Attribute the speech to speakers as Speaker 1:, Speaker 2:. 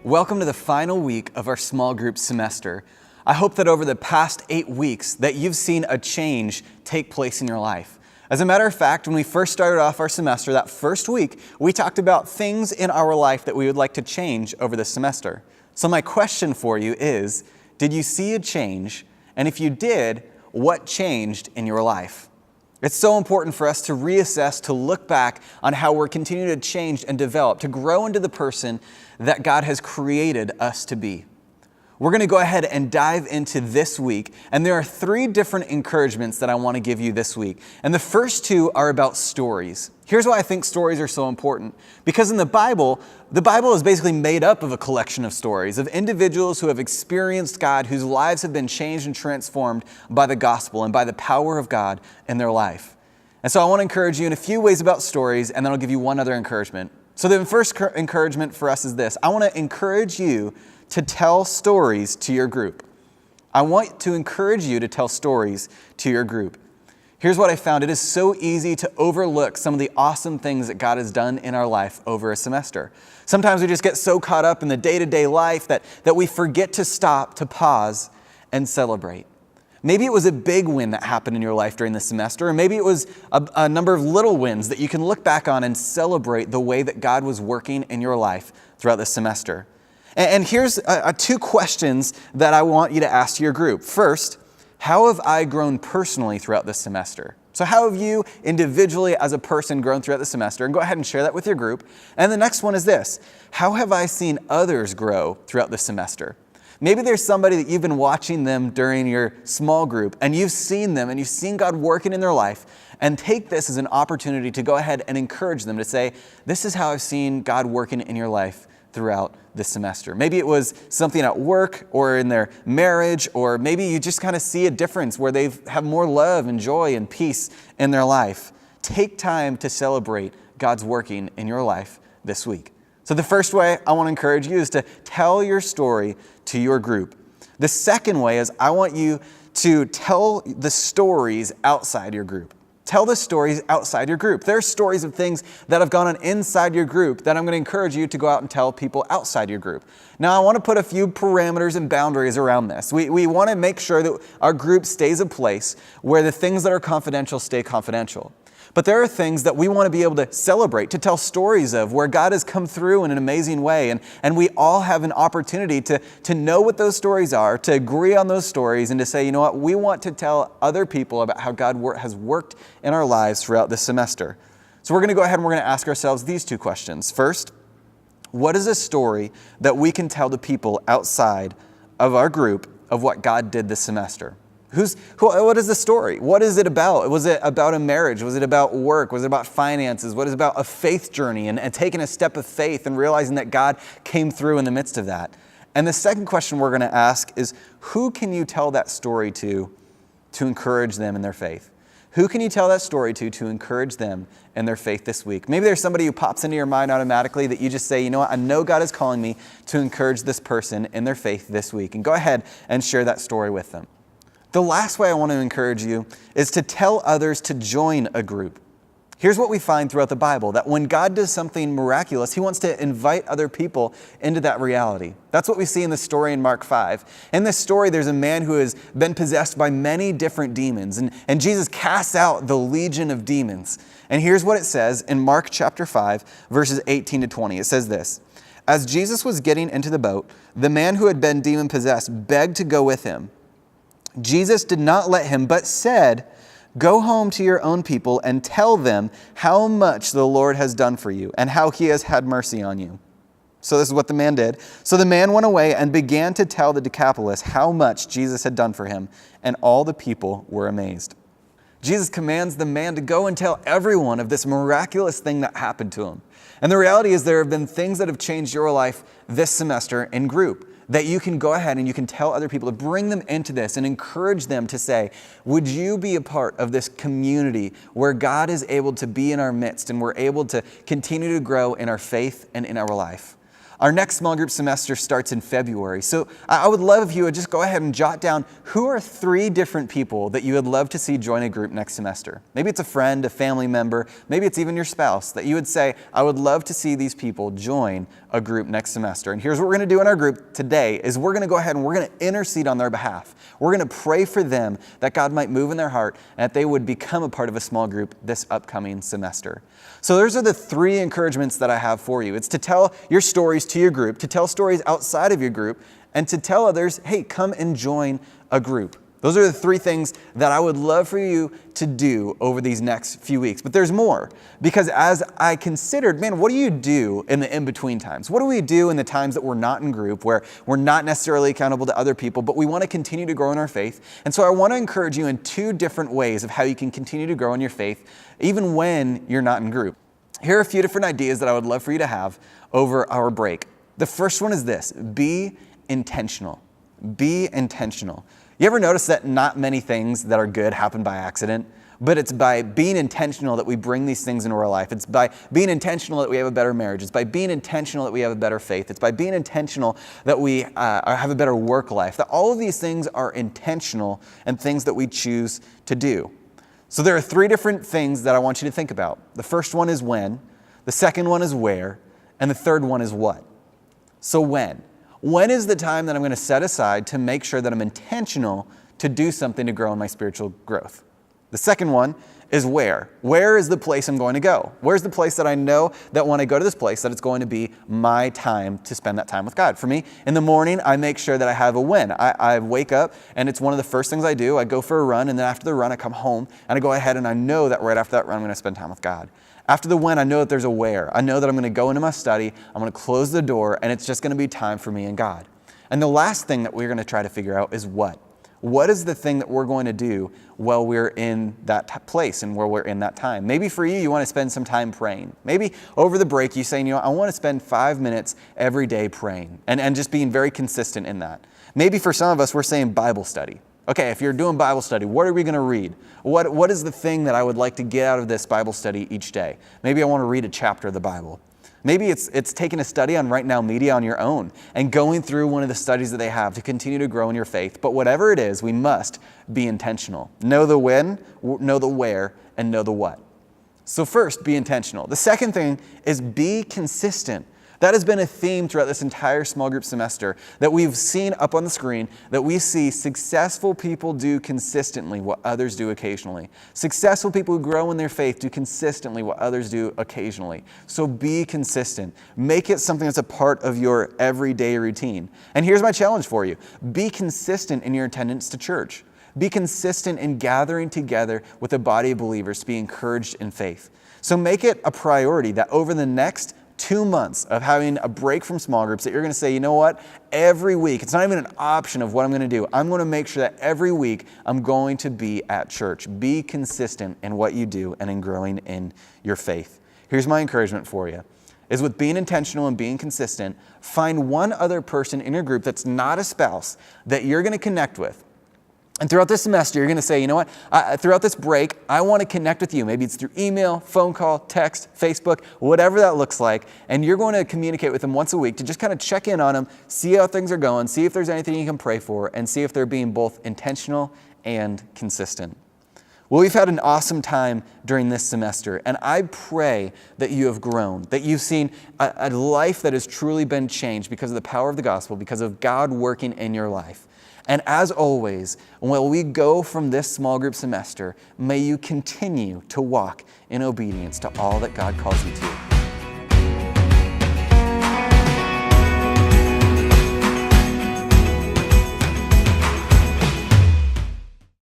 Speaker 1: Welcome to the final week of our small group semester. I hope that over the past 8 weeks that you've seen a change take place in your life. As a matter of fact, when we first started off our semester, that first week, we talked about things in our life that we would like to change over the semester. So my question for you is, did you see a change? And if you did, what changed in your life? It's so important for us to reassess, to look back on how we're continuing to change and develop, to grow into the person that God has created us to be. We're going to go ahead and dive into this week, and there are 3 different encouragements that I want to give you this week. And the first 2 are about stories. Here's why I think stories are so important. Because in the Bible is basically made up of a collection of stories, of individuals who have experienced God, whose lives have been changed and transformed by the gospel and by the power of God in their life. And so I want to encourage you in a few ways about stories, and then I'll give you one other encouragement. So the first encouragement for us is this. I want to encourage you to tell stories to your group. I want to encourage you to tell stories to your group. Here's what I found. It is so easy to overlook some of the awesome things that God has done in our life over a semester. Sometimes we just get so caught up in the day-to-day life that we forget to stop, to pause, and celebrate. Maybe it was a big win that happened in your life during the semester, or maybe it was a number of little wins that you can look back on and celebrate the way that God was working in your life throughout the semester. And here's 2 questions that I want you to ask your group. First, how have I grown personally throughout this semester? So how have you individually as a person grown throughout the semester? And go ahead and share that with your group. And the next one is this. How have I seen others grow throughout the semester? Maybe there's somebody that you've been watching them during your small group, and you've seen them and you've seen God working in their life, and take this as an opportunity to go ahead and encourage them to say, this is how I've seen God working in your life throughout this semester. Maybe it was something at work or in their marriage, or maybe you just kind of see a difference where they have more love and joy and peace in their life. Take time to celebrate God's working in your life this week. So the first way I want to encourage you is to tell your story to your group. The second way is I want you to tell the stories outside your group. Tell the stories outside your group. There are stories of things that have gone on inside your group that I'm going to encourage you to go out and tell people outside your group. Now, I want to put a few parameters and boundaries around this. We want to make sure that our group stays a place where the things that are confidential stay confidential. But there are things that we want to be able to celebrate, to tell stories of, where God has come through in an amazing way. And we all have an opportunity to know what those stories are, to agree on those stories, and to say, you know what, we want to tell other people about how God has worked in our lives throughout this semester. So we're going to go ahead and we're going to ask ourselves these 2 questions. First, what is a story that we can tell to people outside of our group of what God did this semester? What is the story? What is it about? Was it about a marriage? Was it about work? Was it about finances? What is it about a faith journey and taking a step of faith and realizing that God came through in the midst of that? And the second question we're going to ask is, who can you tell that story to encourage them in their faith? Who can you tell that story to encourage them in their faith this week? Maybe there's somebody who pops into your mind automatically that you just say, you know what, I know God is calling me to encourage this person in their faith this week. And go ahead and share that story with them. The last way I want to encourage you is to tell others to join a group. Here's what we find throughout the Bible, that when God does something miraculous, He wants to invite other people into that reality. That's what we see in the story in Mark 5. In this story, there's a man who has been possessed by many different demons, and Jesus casts out the legion of demons. And here's what it says in Mark chapter 5, verses 18 to 20. It says this, "As Jesus was getting into the boat, the man who had been demon-possessed begged to go with him. Jesus did not let him, but said, 'Go home to your own people and tell them how much the Lord has done for you and how He has had mercy on you.' So this is what the man did. So the man went away and began to tell the Decapolis how much Jesus had done for him, and all the people were amazed." Jesus commands the man to go and tell everyone of this miraculous thing that happened to him. And the reality is there have been things that have changed your life this semester in group, that you can go ahead and you can tell other people, to bring them into this and encourage them to say, would you be a part of this community where God is able to be in our midst and we're able to continue to grow in our faith and in our life? Our next small group semester starts in February. So I would love if you would just go ahead and jot down who are 3 different people that you would love to see join a group next semester. Maybe it's a friend, a family member, maybe it's even your spouse that you would say, I would love to see these people join a group next semester. And here's what we're going to do in our group today is we're going to go ahead and we're going to intercede on their behalf. We're going to pray for them that God might move in their heart and that they would become a part of a small group this upcoming semester. So those are the 3 encouragements that I have for you. It's to tell your stories to your group, to tell stories outside of your group, and to tell others, hey, come and join a group. Those are the 3 things that I would love for you to do over these next few weeks. But there's more, because as I considered, man, what do you do in the in-between times? What do we do in the times that we're not in group, where we're not necessarily accountable to other people, but we want to continue to grow in our faith? And so I want to encourage you in 2 different ways of how you can continue to grow in your faith, even when you're not in group. Here are a few different ideas that I would love for you to have over our break. The first one is this: be intentional. Be intentional. You ever notice that not many things that are good happen by accident? But it's by being intentional that we bring these things into our life. It's by being intentional that we have a better marriage. It's by being intentional that we have a better faith. It's by being intentional that we have a better work life. That all of these things are intentional and things that we choose to do. So there are 3 different things that I want you to think about. The first one is when, the second one is where, and the third one is what. So when? When is the time that I'm going to set aside to make sure that I'm intentional to do something to grow in my spiritual growth? The second one is where. Where is the place I'm going to go? Where's the place that I know that when I go to this place that it's going to be my time to spend that time with God? For me, in the morning, I make sure that I have a when. I wake up and it's one of the first things I do. I go for a run, and then after the run, I come home and I go ahead and I know that right after that run, I'm going to spend time with God. After the when, I know that there's a where. I know that I'm going to go into my study, I'm going to close the door, and it's just going to be time for me and God. And the last thing that we're going to try to figure out is what. What is the thing that we're going to do while we're in that place and where we're in that time? Maybe for you, you want to spend some time praying. Maybe over the break, you say, I want to spend 5 minutes every day praying and just being very consistent in that. Maybe for some of us, we're saying Bible study. Okay, if you're doing Bible study, what are we going to read? What is the thing that I would like to get out of this Bible study each day? Maybe I want to read a chapter of the Bible. Maybe it's taking a study on Right Now Media on your own and going through one of the studies that they have to continue to grow in your faith. But whatever it is, we must be intentional. Know the when, know the where, and know the what. So first, be intentional. The second thing is be consistent. That has been a theme throughout this entire small group semester that we've seen up on the screen, that we see successful people do consistently what others do occasionally. Successful people who grow in their faith do consistently what others do occasionally. So be consistent. Make it something that's a part of your everyday routine. And here's my challenge for you. Be consistent in your attendance to church. Be consistent in gathering together with a body of believers to be encouraged in faith. So make it a priority that over the next 2 months of having a break from small groups that you're going to say, you know what, every week, it's not even an option of what I'm going to do. I'm going to make sure that every week I'm going to be at church. Be consistent in what you do and in growing in your faith. Here's my encouragement for you, is with being intentional and being consistent, find one other person in your group that's not a spouse that you're going to connect with. And throughout this semester, you're going to say, you know what, throughout this break, I want to connect with you. Maybe it's through email, phone call, text, Facebook, whatever that looks like. And you're going to communicate with them once a week to just kind of check in on them, see how things are going, see if there's anything you can pray for, and see if they're being both intentional and consistent. Well, we've had an awesome time during this semester, and I pray that you have grown, that you've seen a life that has truly been changed because of the power of the gospel, because of God working in your life. And as always, when we go from this small group semester, may you continue to walk in obedience to all that God calls you to.